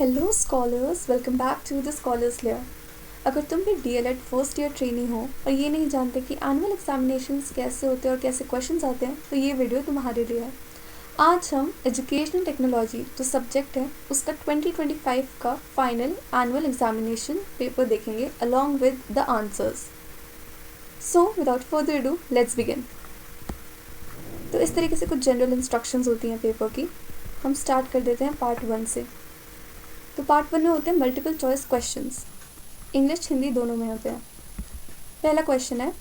Hello scholars, welcome back to the scholars layer. अगर तुम भी डीएलएड फर्स्ट ईयर ट्रेनी हो और ये नहीं जानते कि एनुअल एग्जामिनेशंस कैसे होते हैं और कैसे क्वेश्चंस आते हैं, तो ये वीडियो तुम्हारे लिए है। आज हम एजुकेशनल टेक्नोलॉजी जो सब्जेक्ट है उसका 2025 का फाइनल एनुअल एग्जामिनेशन पेपर देखेंगे along with the answers. So without further do let's begin. तो इस तरीके से कुछ जनरल इंस्ट्रक्शंस होती हैं पेपर की। हम स्टार्ट कर देते हैं पार्ट 1 से। तो पार्ट 1 में होते हैं multiple choice questions, English Hindi दोनों में होते हैं। पहला क्वेश्चन है,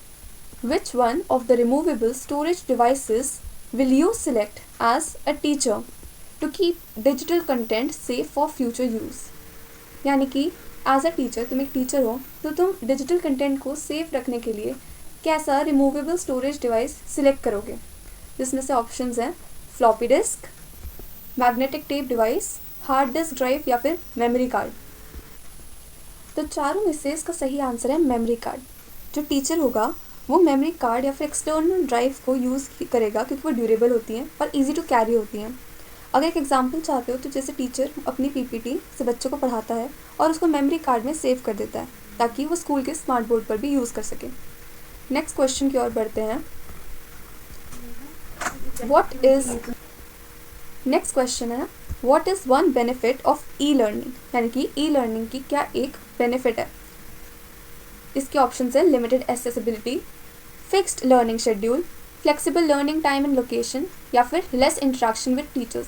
which one of the removable storage devices will you select as a teacher to keep digital content safe for future use. यानी कि एज अ टीचर, तुम एक टीचर हो तो तुम डिजिटल कंटेंट को सेफ रखने के लिए कैसा रिमूवेबल स्टोरेज डिवाइस सिलेक्ट करोगे, जिसमें से ऑप्शंस हैं floppy disk, magnetic tape device, hard disk drive या फिर मेमोरी कार्ड। तो चारों में से इसका सही आंसर है मेमोरी कार्ड। जो टीचर होगा वो मेमोरी कार्ड या फिर एक्सटर्नल ड्राइव को यूज़ करेगा क्योंकि वो ड्यूरेबल होती हैं और इजी टू कैरी होती हैं। अगर एक एग्जांपल चाहते हो तो जैसे टीचर अपनी पीपीटी से बच्चों को पढ़ाता है और उसको मेमोरी कार्ड में सेव कर देता है ताकि वो स्कूल के स्मार्ट बोर्ड पर भी यूज़ कर सके। नेक्स्ट क्वेश्चन की ओर बढ़ते हैं। नेक्स्ट क्वेश्चन है, what is one benefit of e learning. यानी कि ई लर्निंग की क्या एक बेनिफिट है। इसके ऑप्शन है limited accessibility, fixed learning schedule, flexible learning time and location या फिर लेस इंटरेक्शन विद टीचर्स।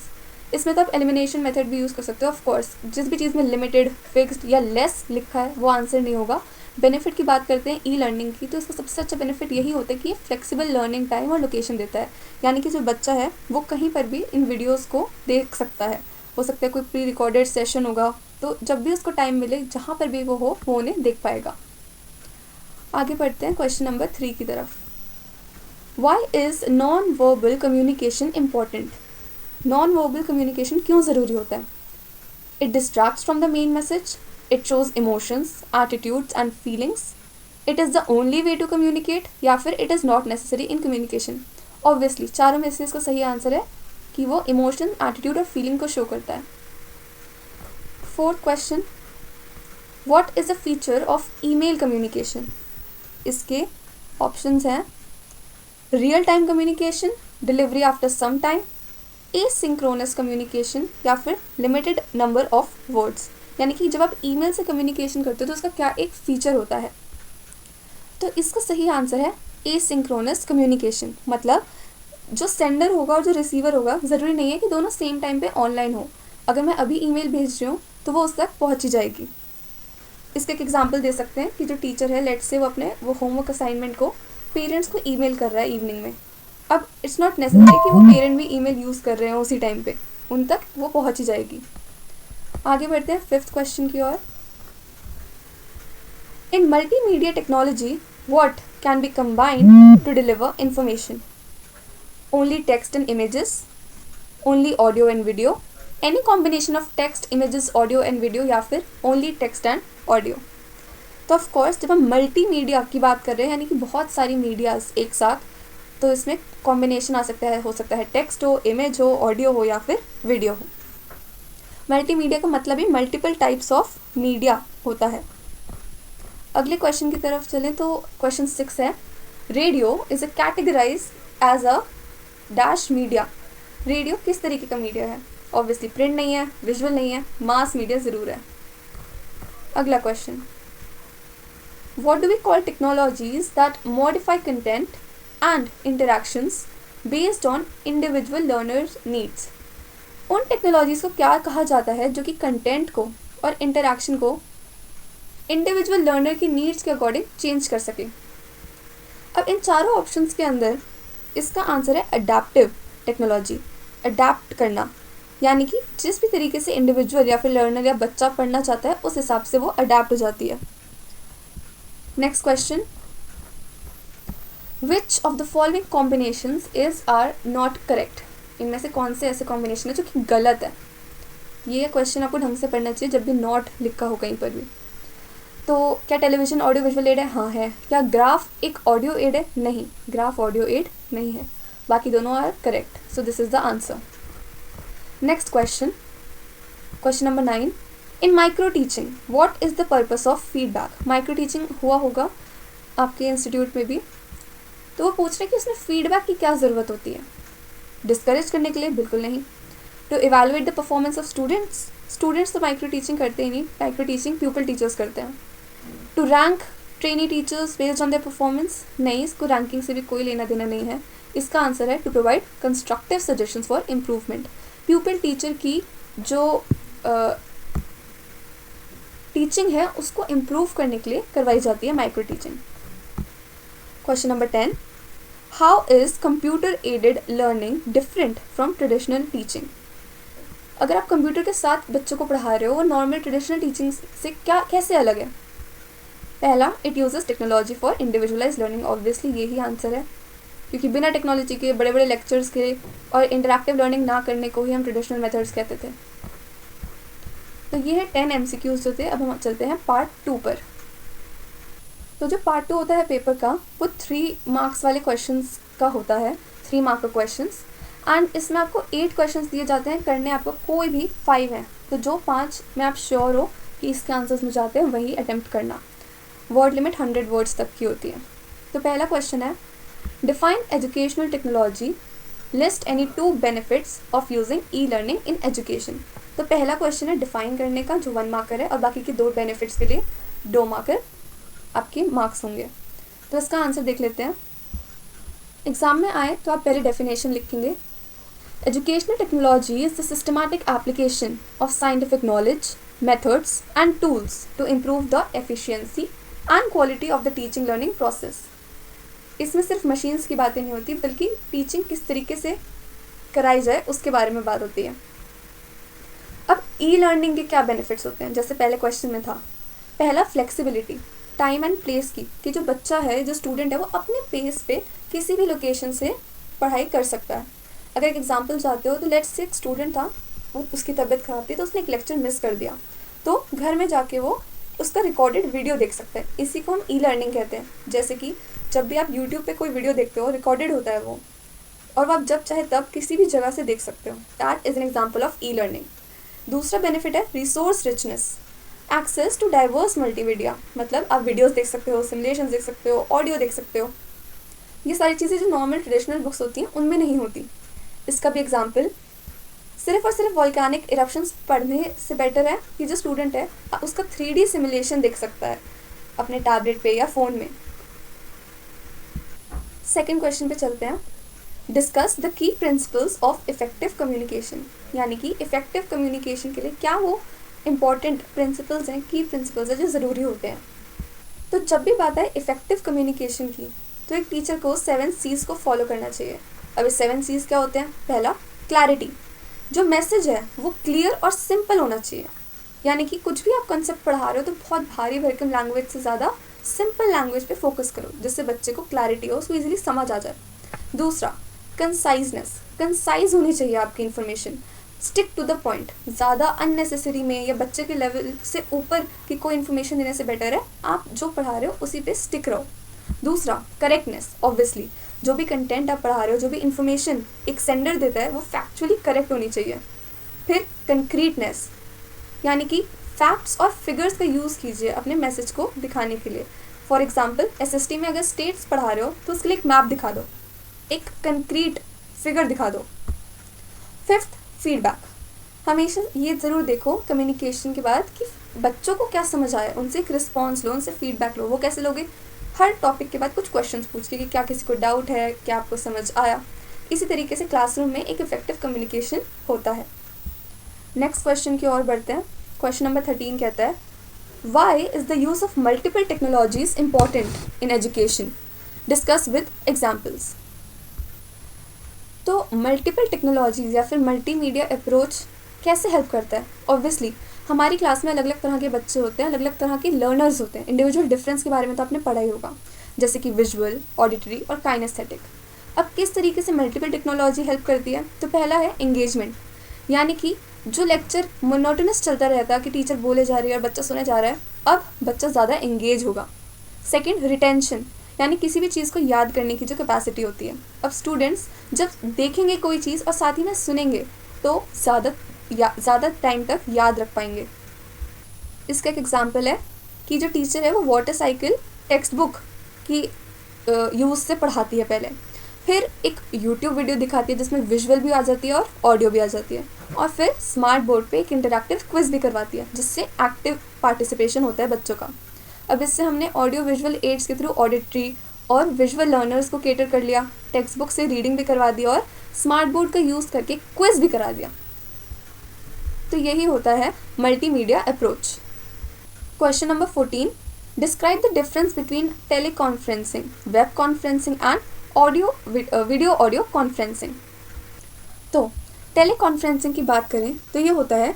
इसमें तो आप एलिमिनेशन मेथड भी यूज़ कर सकते हो। ऑफ कोर्स जिस भी चीज़ में लिमिटेड, फिक्स्ड या लेस लिखा है वो आंसर नहीं होगा। बेनिफिट की बात करते हैं ई लर्निंग की, तो इसका सबसे अच्छा बेनिफिट यही होता है कि ये फ्लेक्सिबल लर्निंग टाइम और लोकेशन देता है। यानी कि जो बच्चा है वो कहीं पर भी इन वीडियोस को देख सकता है। हो सकता है कोई प्री रिकॉर्डेड सेशन होगा, तो जब भी उसको टाइम मिले जहाँ पर भी वो हो वो उन्हें देख पाएगा। आगे बढ़ते हैं क्वेश्चन नंबर 3 की तरफ। Why is non verbal communication important. Non verbal communication क्यों ज़रूरी होता है। It distracts from the main message, it shows emotions, attitudes and feelings, it is the only way to communicate या फिर it is not necessary in communication. Obviously चारों में से इसका सही आंसर है कि वो इमोशन, एटीट्यूड और फीलिंग को शो करता है। Fourth question, what is a feature of email communication. इसके ऑप्शंस हैं real time communication, delivery after some time, asynchronous communication या फिर लिमिटेड नंबर ऑफ वर्ड्स। यानी कि जब आप ईमेल से कम्युनिकेशन करते हो तो उसका क्या एक फीचर होता है। तो इसका सही आंसर है एसिंक्रोनस कम्युनिकेशन। मतलब जो सेंडर होगा और जो रिसीवर होगा ज़रूरी नहीं है कि दोनों सेम टाइम पे ऑनलाइन हो। अगर मैं अभी ईमेल भेज रही हूँ तो वो उस तक पहुँच ही जाएगी। इसका एक एग्जांपल दे सकते हैं कि जो टीचर है, लेट्स से वो होमवर्क असाइनमेंट को पेरेंट्स को ईमेल कर रहा है इवनिंग में। अब इट्स नॉट नेसेसरी कि वो पेरेंट भी ईमेल यूज़ कर रहे हो उसी टाइम पे, उन तक वो पहुँच ही जाएगी। आगे बढ़ते हैं फिफ्थ क्वेश्चन की ओर। In multimedia technology what can be combined to deliver information. Only text and images, only audio and video, any combination of text, images, audio and video या फिर ओनली टेक्स्ट एंड ऑडियो। तो of course जब हम multimedia की बात कर रहे हैं यानी कि बहुत सारी मीडियाज एक साथ, तो इसमें कॉम्बिनेशन आ सकता है, हो सकता है टेक्स्ट हो, इमेज हो, ऑडियो हो या फिर वीडियो हो। मल्टीमीडिया का मतलब ही मल्टीपल टाइप्स ऑफ मीडिया होता है। अगले क्वेश्चन की तरफ चलें तो क्वेश्चन 6 है, radio is a categorise as a dash media. Radio किस तरीके का मीडिया है। ऑब्वियसली प्रिंट नहीं है, विजुअल नहीं है, मास मीडिया ज़रूर है। अगला question, what do we call technologies that modify content and interactions based on individual learners needs. उन टेक्नोलॉजीज़ को क्या कहा जाता है जो कि कंटेंट को और इंटरैक्शन को इंडिविजुअल लर्नर की नीड्स के अकॉर्डिंग चेंज कर सके। अब इन चारों ऑप्शंस के अंदर इसका आंसर है अडेप्टिव टेक्नोलॉजी। अडेप्ट करना यानी कि जिस भी तरीके से इंडिविजुअल या फिर लर्नर या बच्चा पढ़ना चाहता है उस हिसाब से वो अडेप्ट हो जाती है। Next question, which of the following combinations is are not correct. इनमें से कौन से ऐसे कॉम्बिनेशन है जो कि गलत है। ये क्वेश्चन आपको ढंग से पढ़ना चाहिए जब भी नॉट लिखा हो कहीं पर भी। तो क्या टेलीविजन ऑडियो विजुअल एड है। हाँ है। क्या ग्राफ एक ऑडियो एड है। नहीं, ग्राफ ऑडियो एड नहीं है। बाकी दोनों are correct, so this is the answer. Next question, question number 9, in micro teaching what is the purpose of feedback? Micro teaching हुआ होगा आपके इंस्टीट्यूट में भी, तो वो पूछ रहे हैं कि उसमें फीडबैक की क्या ज़रूरत होती है? डिस्करेज करने के लिए? बिल्कुल नहीं। To evaluate the performance of students तो माइक्रो टीचिंग करते ही नहीं, माइक्रो टीचिंग प्यूपल टीचर्स करते हैं। To rank trainee teachers based on their performance? नहीं, इसको रैंकिंग से भी कोई लेना देना नहीं है। इसका आंसर है to provide constructive suggestions for improvement. Pupil teacher की जो टीचिंग है उसको इम्प्रूव करने के लिए करवाई जाती है micro teaching. Question number 10, how is computer aided learning different from traditional teaching? अगर आप कंप्यूटर के साथ बच्चों को पढ़ा रहे हो, वो नॉर्मल ट्रेडिशनल टीचिंग से कैसे अलग है? पहला, it uses technology for individualise learning. Obviously यही आंसर है, क्योंकि बिना टेक्नोलॉजी के बड़े बड़े लेक्चर्स के और इंटरैक्टिव लर्निंग ना करने को ही हम ट्रेडिशनल मेथड्स कहते थे। तो ये है 10 MCQs जो थे। अब हम चलते हैं पार्ट 2 पर। तो जो पार्ट 2 होता है पेपर का, वो 3 मार्क्स वाले क्वेश्चंस का होता है, 3 मार्क का क्वेश्चंस। एंड इसमें आपको 8 क्वेश्चंस दिए जाते हैं, करने आपको कोई भी 5 हैं। तो जो 5 में आप श्योर हो कि इसके आंसर्स में जाते हैं वही अटेम्प्ट करना। वर्ड लिमिट 100 वर्ड्स तक की होती है। तो पहला क्वेश्चन है, define educational technology, list any 2 benefits of using e learning in education. तो पहला क्वेश्चन है डिफाइन करने का, जो 1 मार्कर है, और बाकी के 2 बेनिफिट्स के लिए 2 मार्कर आपके मार्क्स होंगे। तो इसका आंसर देख लेते हैं। एग्जाम में आए तो आप पहले डेफिनेशन लिखेंगे, educational technology is the systematic application of scientific knowledge, methods and tools to improve the efficiency and quality of the teaching learning process. इसमें सिर्फ मशीन्स की बातें नहीं होती, बल्कि टीचिंग किस तरीके से कराई जाए उसके बारे में बात होती है। अब ई लर्निंग के क्या बेनिफिट्स होते हैं? जैसे पहले क्वेश्चन में था, पहला फ्लेक्सिबिलिटी, टाइम एंड प्लेस की, कि जो बच्चा है, जो स्टूडेंट है, वो अपने पेस पे किसी भी लोकेशन से पढ़ाई कर सकता है। अगर एक एग्जांपल चाहते हो तो लेट्स से एक स्टूडेंट था, वो उसकी तबीयत खराब थी, तो उसने एक लेक्चर मिस कर दिया, तो घर में जाके वो उसका रिकॉर्डेड वीडियो देख सकते हैं। इसी को हम ई लर्निंग कहते हैं। जैसे कि जब भी आप यूट्यूब पे कोई वीडियो देखते हो, रिकॉर्डेड होता है वो, और वो आप जब चाहे तब किसी भी जगह से देख सकते हो। That is an example of e learning. दूसरा बेनिफिट है resource richness, access to diverse multimedia, मतलब आप वीडियोस देख सकते हो, सिमुलेशंस देख सकते हो, ऑडियो देख सकते हो। ये सारी चीज़ें जो नॉर्मल ट्रेडिशनल बुक्स होती हैं उनमें नहीं होती। इसका भी एग्जाम्पल, सिर्फ और सिर्फ वॉल्केनिक इरप्शंस पढ़ने से बेटर है कि जो स्टूडेंट है उसका 3D सिमुलेशन देख सकता है अपने टैबलेट पे या फ़ोन में। सेकेंड क्वेश्चन पे चलते हैं, discuss the key principles of effective communication, यानी कि इफेक्टिव कम्युनिकेशन के लिए क्या वो इम्पॉर्टेंट प्रिंसिपल्स हैं, की प्रिंसिपल्स हैं जो ज़रूरी होते हैं। तो जब भी बात है इफेक्टिव कम्युनिकेशन की, तो एक टीचर को 7 C's को फॉलो करना चाहिए। अब ये 7 C's क्या होते हैं? पहला, क्लैरिटी, जो मैसेज है वो क्लियर और सिंपल होना चाहिए, यानी कि कुछ भी आप कंसेप्ट पढ़ा रहे हो तो बहुत भारी भरकम लैंग्वेज से ज़्यादा सिंपल लैंग्वेज पे फोकस करो, जिससे बच्चे को क्लैरिटी हो, उसको ईजिली समझ आ जाए। दूसरा, कंसाइजनेस, कंसाइज होनी चाहिए आपकी information, stick to the point, ज़्यादा अननेसेसरी में या बच्चे के लेवल से ऊपर की कोई इन्फॉर्मेशन देने से बेटर है आप जो पढ़ा रहे हो उसी पे स्टिक रहो। दूसरा, करेक्टनेस, ऑब्वियसली जो भी कंटेंट आप पढ़ा रहे हो, जो भी इन्फॉर्मेशन एक सेंडर देता है वो फैक्चुअली करेक्ट होनी चाहिए। फिर कंक्रीटनेस, यानी कि फैक्ट्स और फिगर्स का यूज़ कीजिए अपने मैसेज को दिखाने के लिए। फॉर एग्जांपल SST में अगर स्टेट्स पढ़ा रहे हो तो उसके लिए एक मैप दिखा दो, एक कंक्रीट फिगर दिखा दो। फिफ्थ, फीडबैक, हमेशा ये ज़रूर देखो कम्युनिकेशन के बाद कि बच्चों को क्या समझ आया, उनसे एक रिस्पॉन्स लो, उनसे फीडबैक लो। वो कैसे लोगे? हर टॉपिक के बाद कुछ क्वेश्चंस पूछ के कि क्या किसी को डाउट है, क्या आपको समझ आया। इसी तरीके से क्लासरूम में एक इफेक्टिव कम्युनिकेशन होता है। नेक्स्ट क्वेश्चन की ओर बढ़ते हैं। क्वेश्चन नंबर 13 कहता है, why is the use of multiple technologies important in education, discuss with examples. तो मल्टीपल टेक्नोलॉजीज या फिर मल्टीमीडिया अप्रोच कैसे हेल्प करता है? ऑब्वियसली हमारी क्लास में अलग अलग तरह के बच्चे होते हैं, अलग अलग तरह के लर्नर्स होते हैं। इंडिविजुअल डिफरेंस के बारे में तो आपने पढ़ा ही होगा, जैसे कि विजुअल, ऑडिटरी और काइनेस्थेटिक। अब किस तरीके से मल्टीपल टेक्नोलॉजी हेल्प करती है? तो पहला है एंगेजमेंट, यानी कि जो लेक्चर मोनोटोनस चलता रहता है कि टीचर बोले जा रही है और बच्चा सुने जा रहा है, अब बच्चा ज़्यादा एंगेज होगा। सेकेंड, रिटेंशन, यानी किसी भी चीज़ को याद करने की जो कैपेसिटी होती है। अब स्टूडेंट्स जब देखेंगे कोई चीज़ और साथ ही में सुनेंगे तो ज़्यादा टाइम तक याद रख पाएंगे। इसका एक एग्जांपल है कि जो टीचर है वो वाटर साइकिल टेक्स्ट बुक की यूज़ से पढ़ाती है पहले, फिर एक यूट्यूब वीडियो दिखाती है जिसमें विजुअल भी आ जाती है और ऑडियो भी आ जाती है, और फिर स्मार्ट बोर्ड पे एक इंटरैक्टिव क्विज भी करवाती है जिससे एक्टिव पार्टिसिपेशन होता है बच्चों का। अब इससे हमने ऑडियो विजुअल एड्स के थ्रू ऑडिटरी और विजुअल लर्नर्स को केटर कर लिया, टेक्स्ट बुक से रीडिंग भी करवा दी और स्मार्ट बोर्ड का यूज़ करके क्विज भी करा दिया। तो यही होता है multimedia approach. Question number 14, describe the difference between teleconferencing, web conferencing and video audio conferencing. तो टेलीकॉन्फ्रेंसिंग की बात करें तो ये होता है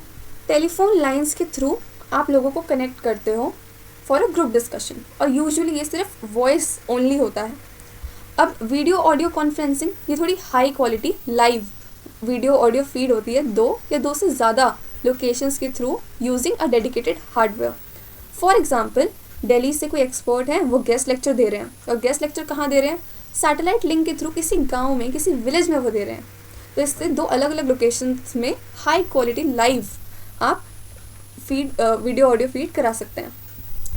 टेलीफोन लाइंस के थ्रू आप लोगों को कनेक्ट करते हो फॉर अ ग्रुप डिस्कशन, और यूजुअली ये सिर्फ वॉइस ओनली होता है। अब वीडियो ऑडियो कॉन्फ्रेंसिंग ये थोड़ी high quality live video audio feed होती है, दो या दो से ज़्यादा लोकेशंस के through using a dedicated hardware. For example, Delhi से कोई एक्सपर्ट हैं, वो गेस्ट लेक्चर दे रहे हैं, और गेस्ट लेक्चर कहाँ दे रहे हैं? सैटेलाइट लिंक के थ्रू किसी गांव में, किसी विलेज में वो दे रहे हैं। तो इससे दो अलग अलग लोकेशंस में हाई क्वालिटी लाइव आप फीड वीडियो ऑडियो फीड करा सकते हैं।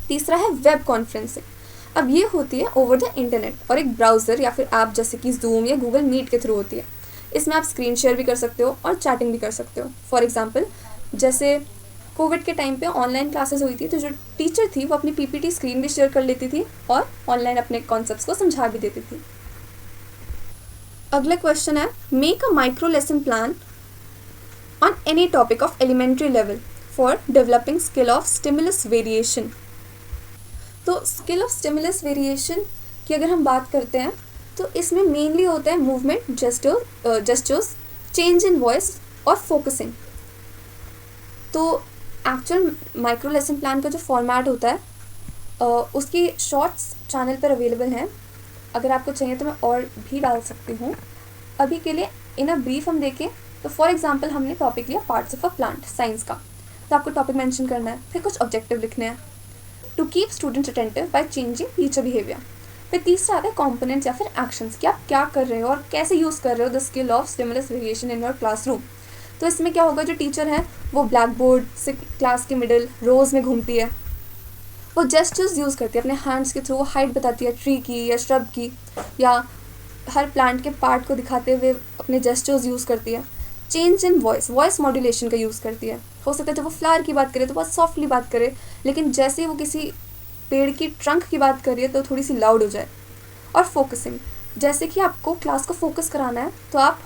तीसरा है वेब कॉन्फ्रेंसिंग। अब ये होती है ओवर द इंटरनेट और एक ब्राउज़र या फिर ऐप जैसे कि जूम या गूगल मीट के थ्रू होती है। इसमें आप स्क्रीन शेयर भी कर सकते हो और चैटिंग भी कर सकते हो। फॉर एग्जांपल, जैसे कोविड के टाइम पे ऑनलाइन क्लासेस हुई थी, तो जो टीचर थी वो अपनी पीपीटी स्क्रीन भी शेयर कर लेती थी और ऑनलाइन अपने कॉन्सेप्ट्स को समझा भी देती थी। अगला क्वेश्चन है, make a micro lesson plan on any topic of elementary level for developing skill of stimulus variation. तो स्किल ऑफ स्टिमुलस वेरिएशन की अगर हम बात करते हैं तो इसमें मेनली होता है movement, gestures, change in voice और फोकसिंग। तो एक्चुअल माइक्रो लेसन प्लान का जो फॉर्मेट होता है उसकी शॉर्ट्स चैनल पर अवेलेबल हैं। अगर आपको चाहिए तो मैं और भी डाल सकती हूँ। अभी के लिए इन अ ब्रीफ हम देखें तो फॉर एग्जांपल हमने टॉपिक लिया parts of a plant science का, तो आपको टॉपिक मेंशन करना है, फिर कुछ ऑब्जेक्टिव लिखने हैं to keep students attentive by changing teacher behaviour. फिर तीसरा आता है कॉम्पोनेंट्स या फिर एक्शंस, कि आप क्या कर रहे हो और कैसे यूज़ कर रहे हो the skill of stimulus variation in your classroom. तो इसमें क्या होगा, जो टीचर है वो ब्लैक बोर्ड से क्लास के मिडिल रोज़ में घूमती है, वो जेस्चर्स यूज़ करती है अपने हैंड्स के थ्रू, वो हाइट बताती है ट्री की या श्रब की, या हर प्लांट के पार्ट को दिखाते हुए अपने जेस्चर्स यूज़ करती है। चेंज इन वॉइस मॉड्यूलेशन का यूज़ करती है। हो सकता है जब वो फ्लावर की बात करे तो बहुत सॉफ्टली बात करे, लेकिन जैसे ही वो किसी पेड़ की ट्रंक की बात कर रही है तो थोड़ी सी लाउड हो जाए। और फोकसिंग, जैसे कि आपको क्लास को फोकस कराना है तो आप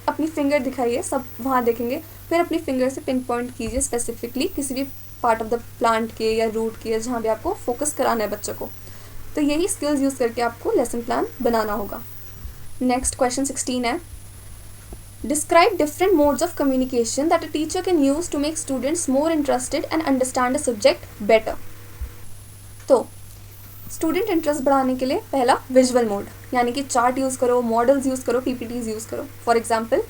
अपनी फिंगर दिखाइए, सब वहाँ देखेंगे, फिर अपनी फिंगर से पिन पॉइंट कीजिए स्पेसिफिकली किसी भी पार्ट ऑफ द प्लांट के या रूट के, या जहाँ भी आपको फोकस कराना है बच्चों को। तो यही स्किल्स यूज़ करके आपको लेसन प्लान बनाना होगा। नेक्स्ट क्वेश्चन 16 है, describe different modes of communication that a teacher can use to make students more interested and understand a subject better. तो स्टूडेंट इंटरेस्ट बढ़ाने के लिए पहला विजुअल मोड, यानी कि चार्ट यूज़ करो, मॉडल्स यूज़ करो, पीपीटीज यूज़ करो। फॉर एग्जांपल,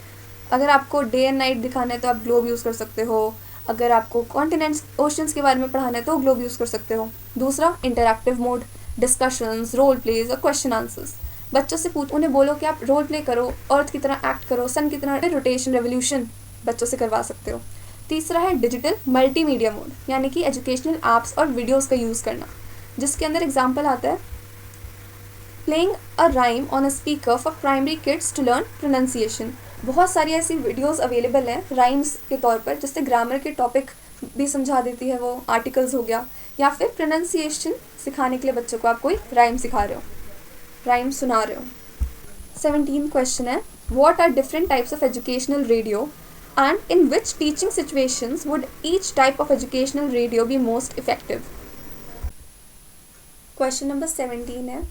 अगर आपको डे एंड नाइट दिखाना है तो आप ग्लोब यूज़ कर सकते हो। अगर आपको कॉन्टिनेंट्स, ओशंस के बारे में पढ़ाना है तो ग्लोब यूज़ कर सकते हो। दूसरा interactive mode, discussions, role plays और क्वेश्चन आंसर्स। बच्चों से उन्हें बोलो कि आप रोल प्ले करो, अर्थ की तरह एक्ट करो, सन की तरह रोटेशन रेवोल्यूशन बच्चों से करवा सकते हो। तीसरा है डिजिटल मल्टीमीडिया मोड, यानी कि एजुकेशनल ऐप्स और वीडियोज़ का यूज़ करना, जिसके अंदर एग्जाम्पल आता है playing a rhyme on a speaker for primary kids to learn pronunciation. बहुत सारी ऐसी वीडियोस अवेलेबल हैं राइम्स के तौर पर, जिससे ग्रामर के टॉपिक भी समझा देती है, वो आर्टिकल्स हो गया, या फिर प्रोनाउंसिएशन सिखाने के लिए बच्चों को आप कोई राइम सिखा रहे हो, राइम सुना रहे हो। 17 क्वेश्चन है, what are different types of educational radio and in which teaching situations would each type of educational radio be most effective. Question number 17 है,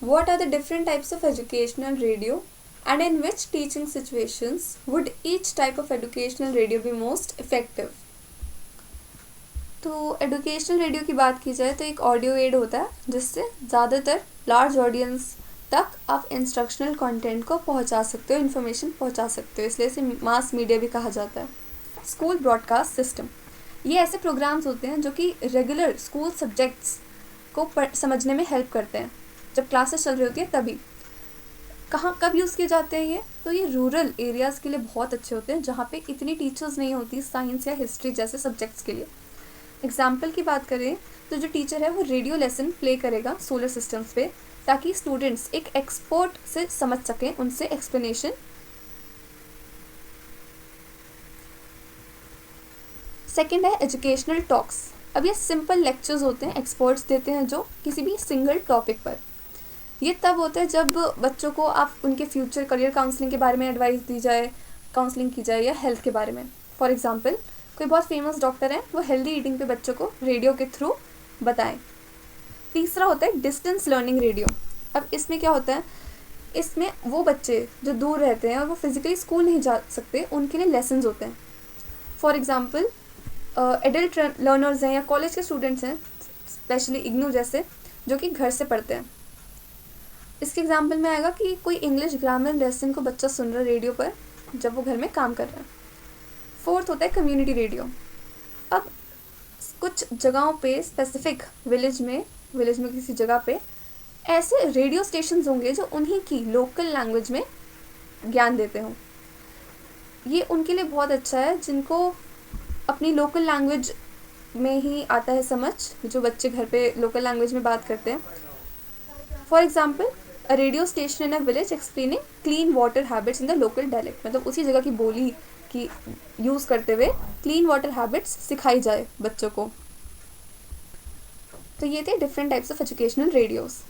what are the different types of educational radio and in which teaching situations would each type of educational radio be most effective? तो educational radio की बात की जाए तो एक audio add होता है जिससे ज़्यादातर लार्ज ऑडियंस तक आप इंस्ट्रक्शनल कंटेंट को पहुंचा सकते हो, इन्फॉर्मेशन पहुंचा सकते हो, इसलिए इसे मास मीडिया भी कहा जाता है। स्कूल ब्रॉडकास्ट सिस्टम, ये ऐसे प्रोग्राम्स होते हैं जो कि रेगुलर स्कूल सब्जेक्ट्स को समझने में हेल्प करते हैं। जब क्लासेस चल रही होती है तभी कब यूज़ किए जाते हैं ये, तो ये रूरल एरियाज़ के लिए बहुत अच्छे होते हैं जहाँ पे इतनी टीचर्स नहीं होती साइंस या हिस्ट्री जैसे सब्जेक्ट्स के लिए। एग्जाम्पल की बात करें तो जो टीचर है वो रेडियो लेसन प्ले करेगा सोलर सिस्टम्स पे, ताकि स्टूडेंट्स एक एक्सपर्ट से समझ सकें उनसे एक्सप्लेनेशन। सेकंड है एजुकेशनल टॉक्स। अब ये सिंपल लेक्चर्स होते हैं, एक्सपर्ट्स देते हैं जो किसी भी सिंगल टॉपिक पर। ये तब होता है जब बच्चों को आप उनके फ्यूचर करियर काउंसलिंग के बारे में एडवाइस दी जाए, काउंसलिंग की जाए, या हेल्थ के बारे में। फॉर एग्जांपल कोई बहुत फेमस डॉक्टर है, वो हेल्दी ईटिंग पे बच्चों को रेडियो के थ्रू बताएं। तीसरा होता है डिस्टेंस लर्निंग रेडियो। अब इसमें क्या होता है, इसमें वो बच्चे जो दूर रहते हैं और वो फिजिकली स्कूल नहीं जा सकते, उनके लिए लेसन्स होते हैं। फॉर एग्जांपल एडल्ट लर्नर्स हैं या कॉलेज के स्टूडेंट्स हैं, स्पेशली इग्नू जैसे, जो कि घर से पढ़ते हैं। इसके एग्जांपल में आएगा कि कोई इंग्लिश ग्रामर लेसन को बच्चा सुन रहा है रेडियो पर जब वो घर में काम कर रहा है। फोर्थ होता है कम्युनिटी रेडियो। अब कुछ जगहों पे स्पेसिफिक विलेज में किसी जगह पे ऐसे रेडियो स्टेशन होंगे जो उन्हीं की लोकल लैंग्वेज में ज्ञान देते हों। ये उनके लिए बहुत अच्छा है जिनको अपनी लोकल लैंग्वेज में ही आता है समझ, जो बच्चे घर पे लोकल लैंग्वेज में बात करते हैं। For example a radio station in a village explaining clean water habits in the local dialect, मतलब उसी जगह की बोली की यूज़ करते हुए क्लीन वाटर हैबिट्स सिखाई जाए बच्चों को। तो ये थे different types of educational radios.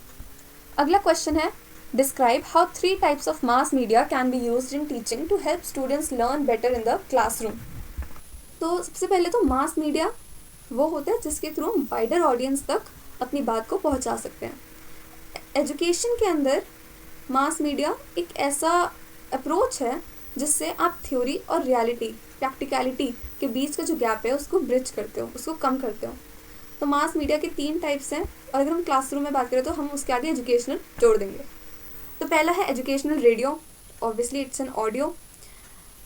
अगला क्वेश्चन है, describe how 3 types of mass media can be used in teaching to help students learn better in the classroom. तो सबसे पहले तो मास मीडिया वो होता है जिसके थ्रू हम वाइडर ऑडियंस तक अपनी बात को पहुंचा सकते हैं। एजुकेशन के अंदर मास मीडिया एक ऐसा अप्रोच है जिससे आप थ्योरी और रियलिटी, प्रैक्टिकलिटी के बीच का जो गैप है उसको ब्रिज करते हो, उसको कम करते हो। तो मास मीडिया के 3 टाइप्स हैं, और अगर हम क्लासरूम में बात करें तो हम उसके आगे एजुकेशनल जोड़ देंगे। तो पहला है educational radio, obviously it's an audio.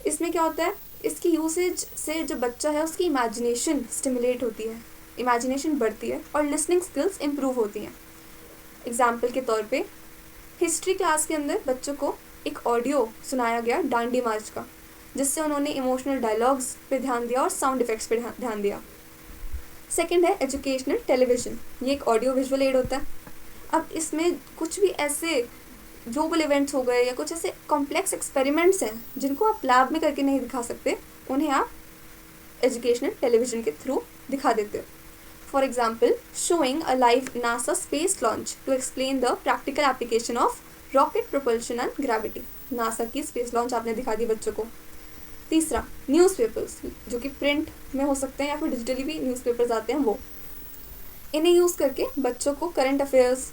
इसमें क्या होता है, इसकी यूसेज से जो बच्चा है उसकी इमेजिनेशन स्टिमुलेट होती है, इमेजिनेशन बढ़ती है और लिसनिंग स्किल्स इम्प्रूव होती हैं। एग्जाम्पल के तौर पे हिस्ट्री क्लास के अंदर बच्चों को एक ऑडियो सुनाया गया डांडी मार्च का, जिससे उन्होंने इमोशनल डायलॉग्स पे ध्यान दिया और साउंड इफेक्ट्स पे ध्यान दिया। सेकंड है एजुकेशनल टेलीविज़न। ये एक ऑडियो विजुअल एड होता है। अब इसमें कुछ भी ऐसे ग्लोबल इवेंट्स हो गए या कुछ ऐसे कॉम्प्लेक्स एक्सपेरिमेंट्स हैं जिनको आप लैब में करके नहीं दिखा सकते, उन्हें आप एजुकेशनल टेलीविज़न के थ्रू दिखा देते हो। For example showing a live NASA space launch to explain the practical application of rocket propulsion and gravity. NASA की स्पेस लॉन्च आपने दिखा दी बच्चों को। तीसरा न्यूज़पेपर्स, जो कि प्रिंट में हो सकते हैं या फिर डिजिटली भी न्यूज़पेपर्स आते हैं, वो इन्हें यूज़ करके बच्चों को करंट अफेयर्स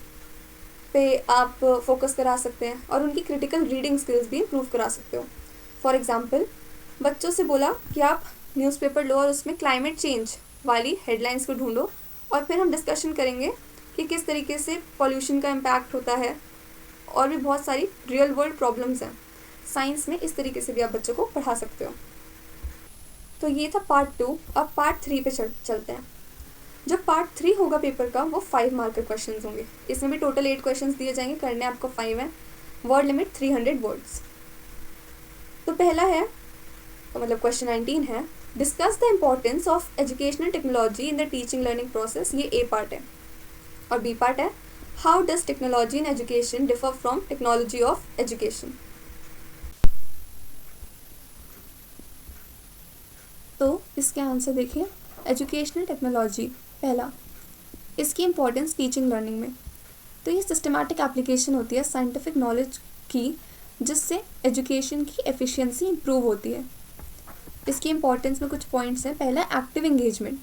पे आप फोकस करा सकते हैं और उनकी क्रिटिकल रीडिंग स्किल्स भी इम्प्रूव करा सकते हो। फॉर एग्जांपल बच्चों से बोला कि आप न्यूज़पेपर लो और उसमें क्लाइमेट चेंज वाली हेडलाइंस को ढूंढो, और फिर हम डिस्कशन करेंगे कि किस तरीके से पॉल्यूशन का इम्पैक्ट होता है, और भी बहुत सारी रियल वर्ल्ड प्रॉब्लम्स हैं साइंस में। इस तरीके से भी आप बच्चों को पढ़ा सकते हो। तो ये था पार्ट 2। अब पार्ट 3 पे चलते हैं। जब पार्ट 3 होगा पेपर का, वो 5 मार्कर क्वेश्चंस होंगे। इसमें भी टोटल 8 क्वेश्चंस दिए जाएंगे, करने आपको 5 हैं। Word limit 300 words. तो पहला है, तो मतलब क्वेश्चन 19 है, discuss the importance of educational technology in the teaching learning process. ये ए पार्ट है। और बी पार्ट है, how does technology in education differ from technology of education. तो इसके आंसर देखिए। एजुकेशनल टेक्नोलॉजी, पहला, इसकी इम्पोर्टेंस टीचिंग लर्निंग में। तो ये सिस्टमैटिक एप्लीकेशन होती है साइंटिफिक नॉलेज की, जिससे एजुकेशन की एफिशिएंसी इम्प्रूव होती है। इसकी इम्पोर्टेंस में कुछ पॉइंट्स हैं। पहला, एक्टिव एंगेजमेंट।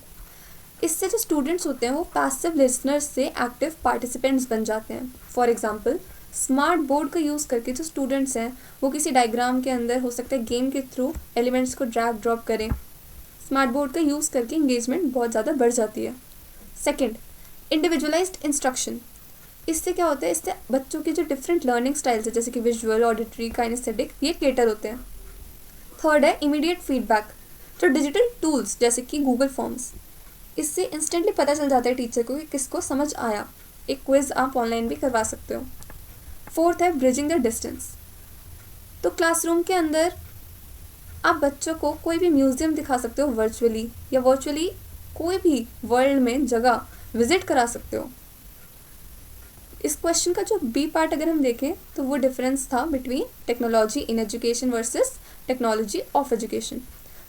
इससे जो स्टूडेंट्स होते हैं वो पैसिव लिसनर्स से एक्टिव पार्टिसिपेंट्स बन जाते हैं। फॉर एग्जांपल स्मार्ट बोर्ड का यूज़ करके जो स्टूडेंट्स हैं वो किसी डायग्राम के अंदर, हो सकता है गेम के थ्रू, एलिमेंट्स को ड्रैग ड्रॉप करें। स्मार्ट बोर्ड का यूज़ करके इंगेजमेंट बहुत ज़्यादा बढ़ जाती है। Second, individualised instruction. इससे क्या होता है, इससे बच्चों की जो डिफरेंट लर्निंग स्टाइल्स है, जैसे कि विजुअल, ऑडिटरी, काइनेस्थेटिक, ये केटर होते हैं। थर्ड है इमीडिएट फीडबैक। तो डिजिटल टूल्स जैसे कि गूगल फॉर्म्स, इससे इंस्टेंटली पता चल जाता है टीचर को कि किसको समझ आया। एक क्विज आप ऑनलाइन भी करवा सकते हो। फोर्थ है ब्रिजिंग द डिस्टेंस। तो क्लासरूम के अंदर आप बच्चों को कोई भी म्यूज़ियम दिखा सकते हो वर्चुअली, या वर्चुअली कोई भी वर्ल्ड में जगह विजिट करा सकते हो। इस क्वेश्चन का जो बी पार्ट अगर हम देखें तो वो डिफरेंस था between technology in education versus technology of education.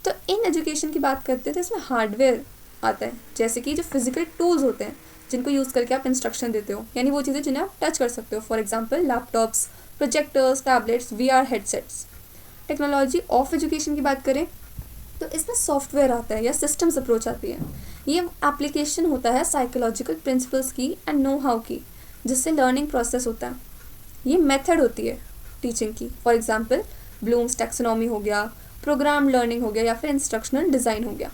तो इन एजुकेशन की बात करते हैं तो इसमें हार्डवेयर आता है, जैसे कि जो फिजिकल टूल्स होते हैं जिनको यूज़ करके आप इंस्ट्रक्शन देते हो, यानी वो चीज़ें जिन्हें आप टच कर सकते हो, for example laptops, projectors, tablets, VR headsets. Technology of education की बात करें तो इसमें सॉफ्टवेयर आता है या सिस्टम्स अप्रोच आती है। ये एप्लीकेशन होता है साइकोलॉजिकल प्रिंसिपल्स की एंड नो हाउ की, जिससे लर्निंग प्रोसेस होता है। ये मेथड होती है टीचिंग की, फॉर एग्जांपल ब्लूम्स टैक्सोनॉमी हो गया, प्रोग्राम लर्निंग हो गया या फिर इंस्ट्रक्शनल डिज़ाइन हो गया।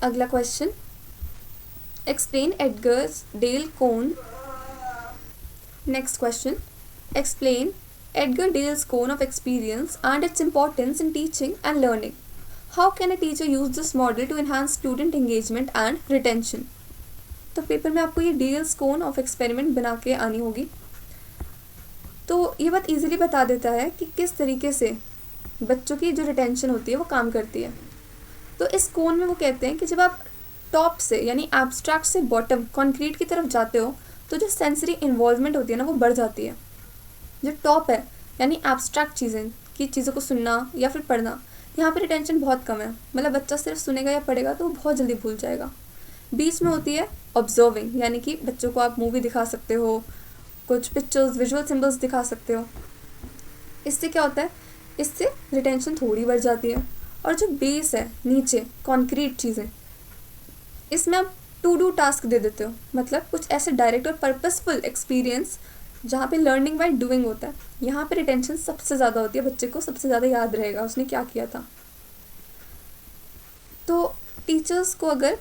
अगला question, explain Edgar's Dale cone. Next question, explain Edgar Dale's cone of experience and its importance in teaching and learning. How can a teacher use this model to enhance student engagement and retention? तो paper में आपको ये Dale's cone of experiment बना के आनी होगी। तो ये बात इजीली बता देता है कि किस तरीके से बच्चों की जो रिटेंशन होती है वो काम करती है। तो इस कोन में वो कहते हैं कि जब आप टॉप से यानी एब्स्ट्रैक्ट से बॉटम कॉन्क्रीट की तरफ जाते हो तो जो सेंसरी इन्वॉल्वमेंट होती है ना वो बढ़ जाती है। जो टॉप है यानी एब्स्ट्रैक्ट चीज़ें की चीज़ों को सुनना या फिर पढ़ना, यहाँ पे रिटेंशन बहुत कम है, मतलब बच्चा सिर्फ सुनेगा या पढ़ेगा तो वो बहुत जल्दी भूल जाएगा। बीच में होती है ऑब्जर्विंग, यानी कि बच्चों को आप मूवी दिखा सकते हो, कुछ पिक्चर्स विजुअल सिम्बल्स दिखा सकते हो। इससे क्या होता है, इससे रिटेंशन थोड़ी बढ़ जाती है। और जो बेस है नीचे कॉन्क्रीट चीज़ें, इसमें आप टू डू टास्क दे देते हो, मतलब कुछ ऐसे डायरेक्ट और पर्पसफुल एक्सपीरियंस जहाँ पे लर्निंग बाय डूइंग होता है। यहाँ पे रिटेंशन सबसे ज़्यादा होती है, बच्चे को सबसे ज़्यादा याद रहेगा उसने क्या किया था। तो टीचर्स को अगर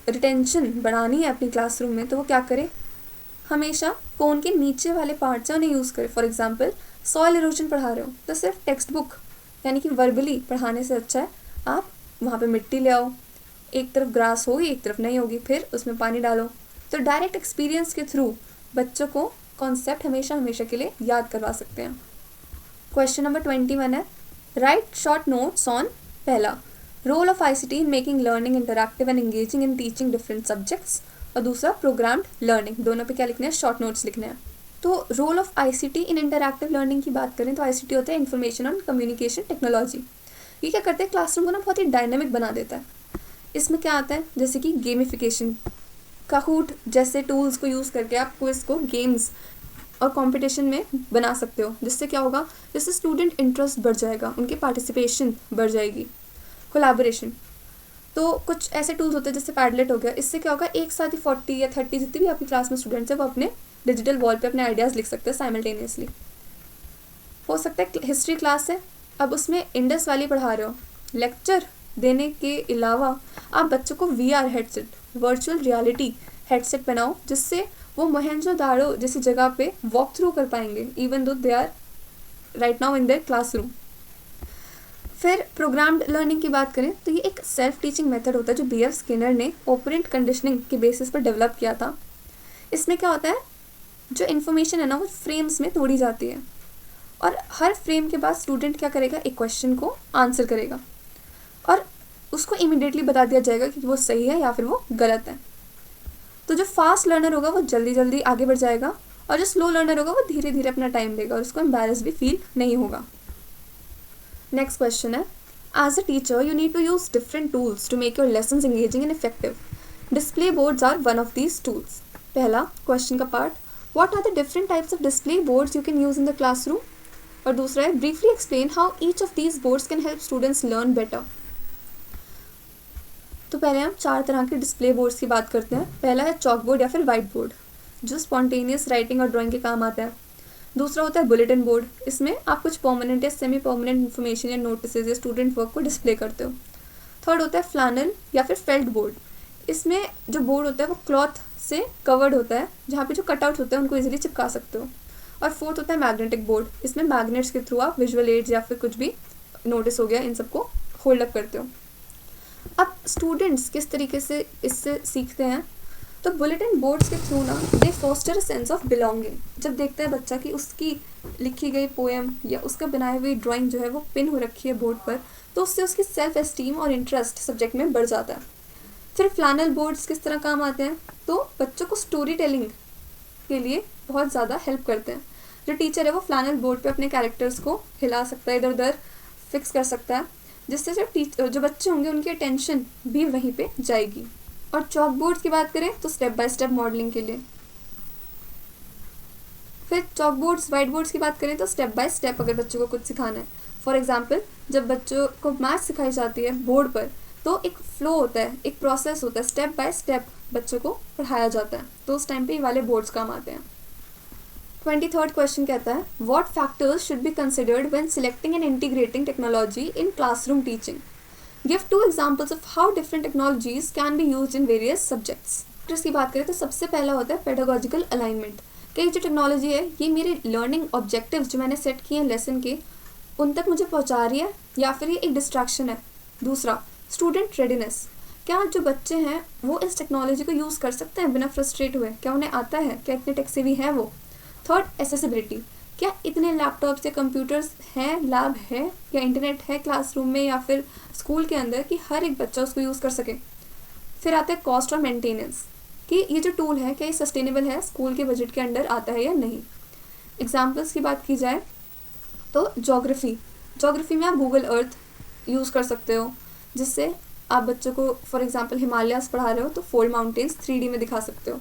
रिटेंशन बढ़ानी है अपनी क्लासरूम में तो वो क्या करें, हमेशा कोन के नीचे वाले पार्ट्स हैं उन्हें यूज़ करें। फॉर एग्जांपल सॉइल इरोजन पढ़ा रहे हो तो सिर्फ टेक्स्ट बुक यानी कि वर्बली पढ़ाने से अच्छा है आप वहाँ पे मिट्टी ले आओ, एक तरफ ग्रास होगी एक तरफ नहीं होगी, फिर उसमें पानी डालो। तो डायरेक्ट एक्सपीरियंस के थ्रू बच्चों को कॉन्सेप्ट हमेशा हमेशा के लिए याद करवा सकते हैं। क्वेश्चन नंबर 21 है, राइट शॉर्ट नोट्स ऑन पहला role of ICT in making learning interactive and engaging in teaching different subjects, और दूसरा प्रोग्राम्ड लर्निंग। दोनों पे क्या लिखना है, शॉर्ट नोट्स लिखने हैं। तो role of ICT in interactive learning की बात करें तो ICT होता है इंफॉर्मेशन और कम्युनिकेशन टेक्नोलॉजी। ये क्या करते हैं, क्लासरूम को ना बहुत ही डायनेमिक बना देता है। इसमें क्या आता है, जैसे कि गेमिफिकेशन, काहूट जैसे टूल्स को यूज़ करके आप क्विज को गेम्स और कंपटीशन में बना सकते हो, जिससे क्या होगा, जिससे स्टूडेंट इंटरेस्ट बढ़ जाएगा, उनकी पार्टिसिपेशन बढ़ जाएगी। कोलैबोरेशन, तो कुछ ऐसे टूल्स होते हैं जैसे पैडलेट हो गया, इससे क्या होगा, एक साथ ही 40 या 30 जितनी भी आपकी क्लास में स्टूडेंट्स हैं वो अपने डिजिटल वॉल पे अपने आइडियाज़ लिख सकते हैं साइमल्टेनियसली। हो सकता है हिस्ट्री क्लास है, अब उसमें इंडस वैली पढ़ा रहे हो, लेक्चर देने के अलावा आप बच्चों को VR headset, virtual reality headset बनाओ, जिससे वो मोहनजोदाड़ो जैसी जगह पे वॉक थ्रू कर पाएंगे even though they are right now in their classroom. फिर प्रोग्राम्ड लर्निंग की बात करें तो ये एक सेल्फ टीचिंग मेथड होता है जो BF स्किनर ने ऑपरेंट कंडीशनिंग के बेसिस पर डेवलप किया था। इसमें क्या होता है, जो इन्फॉर्मेशन है ना वो फ्रेम्स में तोड़ी जाती है और हर फ्रेम के बाद स्टूडेंट क्या करेगा, एक क्वेश्चन को आंसर करेगा और उसको इमीडिएटली बता दिया जाएगा कि वो सही है या फिर वो गलत है। तो जो फास्ट लर्नर होगा वो जल्दी जल्दी आगे बढ़ जाएगा और जो स्लो लर्नर होगा वो धीरे धीरे अपना टाइम लेगा और उसको एम्बैरेस भी फील नहीं होगा। नेक्स्ट क्वेश्चन है, as a teacher you need to use different tools to make your lessons engaging and effective. Display boards are one of these tools. पहला क्वेश्चन का part, what are the different types of display boards you can use in the classroom, और दूसरा है briefly explain how each of these boards can help students learn better. तो पहले हम 4 तरह के डिस्प्ले बोर्ड्स की बात करते हैं। पहला है चॉक बोर्ड या फिर वाइट बोर्ड, जो स्पॉन्टेनियस राइटिंग और ड्राइंग के काम आता है। दूसरा होता है बुलेटिन बोर्ड, इसमें आप कुछ परमानेंट या सेमी परमानेंट इन्फॉर्मेशन या नोटिसेज या स्टूडेंट वर्क को डिस्प्ले करते हो। थर्ड होता है फ्लैनल या फिर फेल्ट बोर्ड, इसमें जो बोर्ड होता है वो क्लॉथ से कवर्ड होता है, जहाँ पे जो कटआउट होते हैं उनको इजीली चिपका सकते हो। और फोर्थ होता है मैग्नेटिक बोर्ड, इसमें मैग्नेट्स के थ्रू आप विजुअल एड्स या फिर कुछ भी नोटिस हो गया इन सबको होल्ड अप करते हो। अब स्टूडेंट्स किस तरीके से इससे सीखते हैं, तो बुलेटिन बोर्ड्स के थ्रू ना they foster a sense of belonging. जब देखता है बच्चा कि उसकी लिखी गई पोएम या उसका बनाई हुई ड्राइंग जो है वो पिन हो रखी है बोर्ड पर, तो उससे उसकी सेल्फ एस्टीम और इंटरेस्ट सब्जेक्ट में बढ़ जाता है। फिर फ्लैनल बोर्ड्स किस तरह काम आते हैं, तो बच्चों को स्टोरी टेलिंग के लिए बहुत ज़्यादा हेल्प करते हैं। जो टीचर है वो फ्लैनल बोर्ड पे अपने कैरेक्टर्स को हिला सकता है, इधर उधर फिक्स कर सकता है, जिससे जो बच्चे होंगे उनकी अटेंशन भी वहीं पे जाएगी। और चॉक बोर्ड की बात करें तो स्टेप बाय स्टेप मॉडलिंग के लिए। फिर चॉक बोर्ड्स वाइट बोर्ड्स की बात करें तो स्टेप बाय स्टेप अगर बच्चों को कुछ सिखाना है। फॉर एग्जाम्पल जब बच्चों को मैथ सिखाई जाती है बोर्ड पर, तो एक फ्लो होता है, एक प्रोसेस होता है, स्टेप बाय स्टेप बच्चों को पढ़ाया जाता है, तो उस टाइम पे ये वाले बोर्ड्स काम आते हैं। 23rd क्वेश्चन कहता है what factors should be considered when selecting and integrating technology in classroom teaching. Give 2 examples of how different technologies can be used in various subjects. इसकी बात करें तो सबसे पहला होता है पेडागोजिकल अलाइनमेंट, कि जो टेक्नोलॉजी है ये मेरे लर्निंग ऑब्जेक्टिव्स जो मैंने सेट किए हैं लेसन के, उन तक मुझे पहुंचा रही है या फिर ये एक डिस्ट्रैक्शन है। दूसरा, स्टूडेंट रेडीनेस, क्या जो बच्चे हैं वो इस टेक्नोलॉजी को यूज़ कर सकते हैं बिना फ्रस्ट्रेट हुए, क्या उन्हें आता है, क्या इतने टेक सेवी हैं वो। थर्ड, एसेसिबिलिटी, क्या इतने लैपटॉप्स या कंप्यूटर्स हैं, लैब है या इंटरनेट है क्लासरूम में या फिर स्कूल के अंदर कि हर एक बच्चा उसको यूज़ कर सके। फिर आता है कॉस्ट और मेंटेनेंस, कि ये जो टूल है क्या ये सस्टेनेबल है, स्कूल के बजट के अंडर आता है या नहीं। एग्जाम्पल्स की बात की जाए तो जोग्राफी में आप गूगल अर्थ यूज़ कर सकते हो, जिससे आप बच्चों को फॉर एग्जांपल हिमालयास पढ़ा रहे हो तो फोल्ड माउंटेन्स 3D में दिखा सकते हो।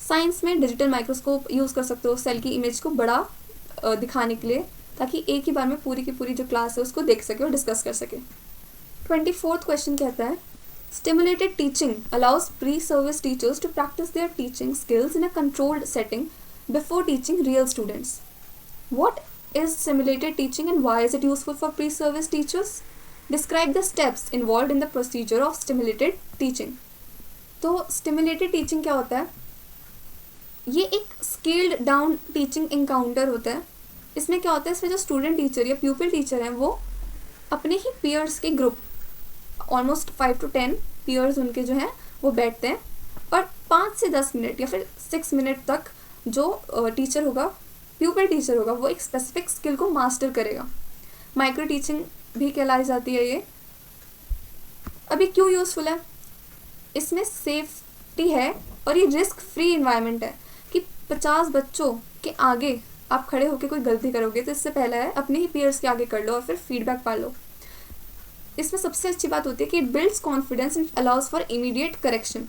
साइंस में डिजिटल माइक्रोस्कोप यूज़ कर सकते हो सेल की इमेज को बड़ा दिखाने के लिए, ताकि एक ही बार में पूरी की पूरी जो क्लास है उसको देख सके और डिस्कस कर सके। 24th क्वेश्चन कहता है stimulated teaching allows pre service teachers to practise their teaching skills in a controlled setting before teaching real students. What is simulated teaching and why is it useful for pre-service teachers? Describe the steps involved in the procedure of stimulated teaching. तो stimulated teaching क्या होता है? ये एक scaled down teaching encounter होता है। इसमें क्या होता है, इसमें जो स्टूडेंट टीचर या प्यूपिल टीचर हैं वो अपने ही peers के ग्रुप, ऑलमोस्ट 5 to 10 peers उनके जो हैं वो बैठते हैं और 5 से 10 मिनट या फिर 6 मिनट तक जो टीचर होगा, प्यूपिल टीचर होगा, वो एक स्पेसिफिक स्किल को मास्टर करेगा। माइक्रो टीचिंग भी कहलाई जाती है ये। अभी क्यों यूज़फुल है, इसमें सेफ्टी है और ये रिस्क फ्री इन्वायरमेंट है कि 50 बच्चों के आगे आप खड़े होकर कोई गलती करोगे तो इससे पहले है अपने ही पीयर्स के आगे कर लो और फिर फीडबैक पा लो। इसमें सबसे अच्छी बात होती है कि it builds confidence and allows for immediate correction.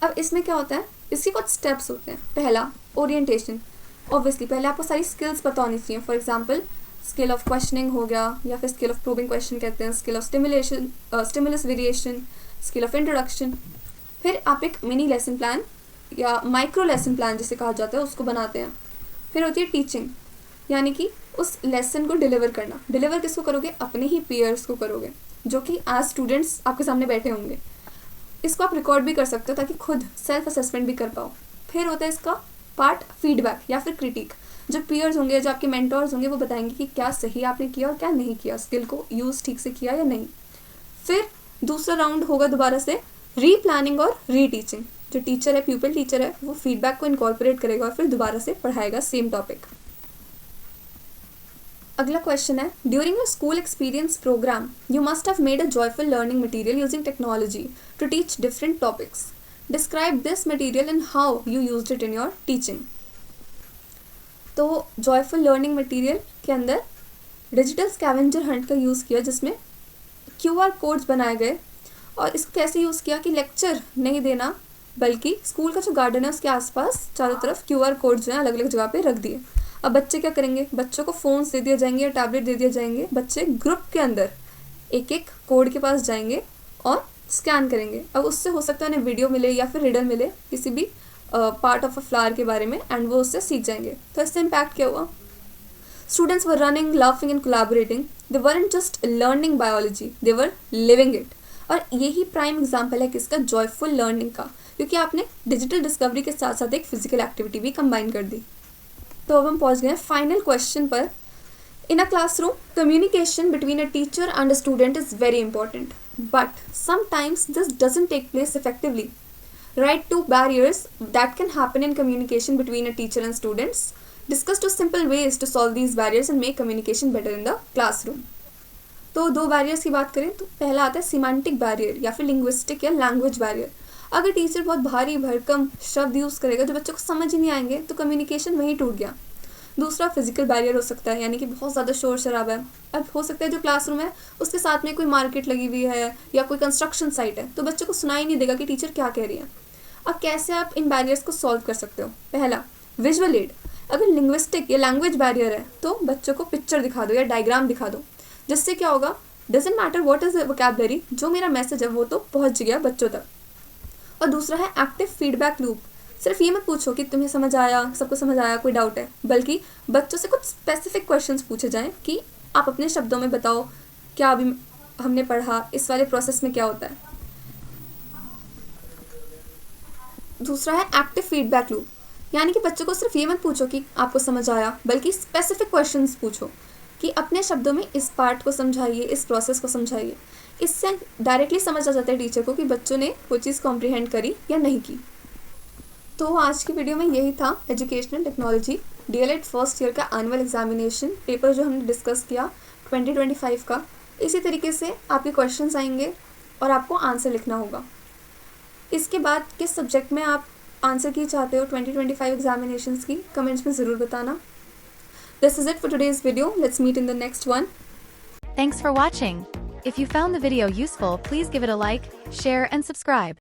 अब इसमें क्या होता है, इसके कुछ स्टेप्स होते हैं। पहला, ओरिएंटेशन। ऑब्वियसली पहले आपको सारी स्किल्स पता होनी चाहिए। For example skill of questioning हो गया या फिर स्किल ऑफ प्रूविंग क्वेश्चन कहते हैं, skill of stimulus variation, skill of introduction. फिर आप एक मिनी लेसन प्लान या माइक्रो लेसन प्लान जिसे कहा जाता है उसको बनाते हैं। फिर होती है टीचिंग, यानी कि उस लेसन को डिलीवर करना। डिलीवर किसको करोगे, अपने ही पीयर्स को करोगे जो कि एज स्टूडेंट्स आपके सामने बैठे होंगे। इसको आप रिकॉर्ड भी कर सकते हो ताकि खुद सेल्फ असेसमेंट भी कर पाओ। फिर होता है इसका पार्ट फीडबैक या फिर क्रिटिक। जो पीयर्स होंगे, जो आपके मेंटोर्स होंगे, वो बताएंगे कि क्या सही आपने किया और क्या नहीं किया, स्किल को यूज़ ठीक से किया या नहीं। फिर दूसरा राउंड होगा दोबारा से रीप्लानिंग और रीटीचिंग। जो टीचर है, प्यूपिल टीचर है, वो फीडबैक को इनकॉर्पोरेट करेगा और फिर दोबारा से पढ़ाएगा सेम टॉपिक। अगला क्वेश्चन है during your school experience programme you must have made a joyful learning material using technology to teach different topics. Describe this material and how you used it in your teaching. तो joyful learning material के अंदर digital scavenger Hunt का use किया, जिसमें QR codes बनाए गए और इसको कैसे यूज़ किया कि लेक्चर नहीं देना बल्कि स्कूल का जो गार्डन है उसके आसपास चारों तरफ QR कोड जो है अलग अलग जगह पे रख दिए। अब बच्चे क्या करेंगे, बच्चों को फ़ोन्स दे दिए जाएंगे या टैबलेट दे दिए जाएंगे, बच्चे ग्रुप के अंदर एक एक कोड के पास जाएंगे और स्कैन करेंगे। अब उससे हो सकता है उन्हें वीडियो मिले या फिर रिडल मिले किसी भी पार्ट ऑफ अ फ्लावर के बारे में एंड वो उससे सीख जाएंगे। तो इससे इम्पैक्ट क्या हुआ, students were running, laughing and collaborating. They weren't just learning biology, they were living it. और यही प्राइम एग्जाम्पल है किसका, जॉयफुल लर्निंग का, क्योंकि आपने डिजिटल डिस्कवरी के साथ साथ एक फिजिकल एक्टिविटी भी कंबाइन कर दी। तो अब हम पहुँच गए फाइनल क्वेश्चन पर। In a classroom, communication between a teacher and a student is very important, but sometimes this doesn't take place effectively. Write 2 barriers that can happen in communication between a teacher and students. Discuss 2 simple ways to solve these barriers and make communication better in the classroom. तो 2 barriers की बात करें तो पहला आता है semantic barrier या फिर लिंग्विस्टिक या लैंग्वेज बैरियर। अगर टीचर बहुत भारी भरकम शब्द यूज़ करेगा जो बच्चों को समझ ही नहीं आएंगे तो कम्युनिकेशन वहीं टूट गया। दूसरा फिजिकल बैरियर हो सकता है, यानी कि बहुत ज़्यादा शोर शराबा है। अब हो सकता है जो क्लासरूम है उसके साथ में कोई मार्केट लगी हुई है या कोई कंस्ट्रक्शन साइट है, तो बच्चों को सुनाई नहीं देगा कि टीचर क्या कह रही है। अब कैसे आप इन बैरियर्स को सॉल्व कर सकते हो? पहला, विजुअल एड। अगर लिंग्विस्टिक या लैंग्वेज बैरियर है तो बच्चों को पिक्चर दिखा दो या डायग्राम दिखा दो, जिससे क्या होगा, doesn't matter what is the vocabulary, जो मेरा मैसेज है वो तो पहुंच गया बच्चों तक। और दूसरा है एक्टिव फीडबैक लूप। सिर्फ ये मत पूछो कि तुम्हें समझ आया, सबको समझ आया, कोई डाउट है, बल्कि बच्चों से कुछ स्पेसिफिक क्वेश्चंस पूछे जाएं कि आप अपने शब्दों में बताओ क्या अभी हमने पढ़ा, इस वाले प्रोसेस में क्या होता है। दूसरा है एक्टिव फीडबैक लूप, यानी कि बच्चों को सिर्फ ये मत पूछो कि आपको समझ आया, बल्कि स्पेसिफिक क्वेश्चंस पूछो कि अपने शब्दों में इस पार्ट को समझाइए, इस प्रोसेस को समझाइए। इससे डायरेक्टली समझ आ जाता है टीचर को कि बच्चों ने वो चीज़ कॉम्प्रिहेंड करी या नहीं की। तो आज की वीडियो में यही था, educational technology DElEd first year का एनुअल एग्जामिनेशन पेपर जो हमने डिस्कस किया 2025 का। इसी तरीके से आपके क्वेश्चंस आएंगे और आपको आंसर लिखना होगा। इसके बाद किस सब्जेक्ट में आप आंसर की चाहते हो 2025 एग्जामिनेशंस की, कमेंट्स में ज़रूर बताना। This is it for today's video. Let's meet in the next one. Thanks for watching. If you found the video useful, please give it a like, share and subscribe.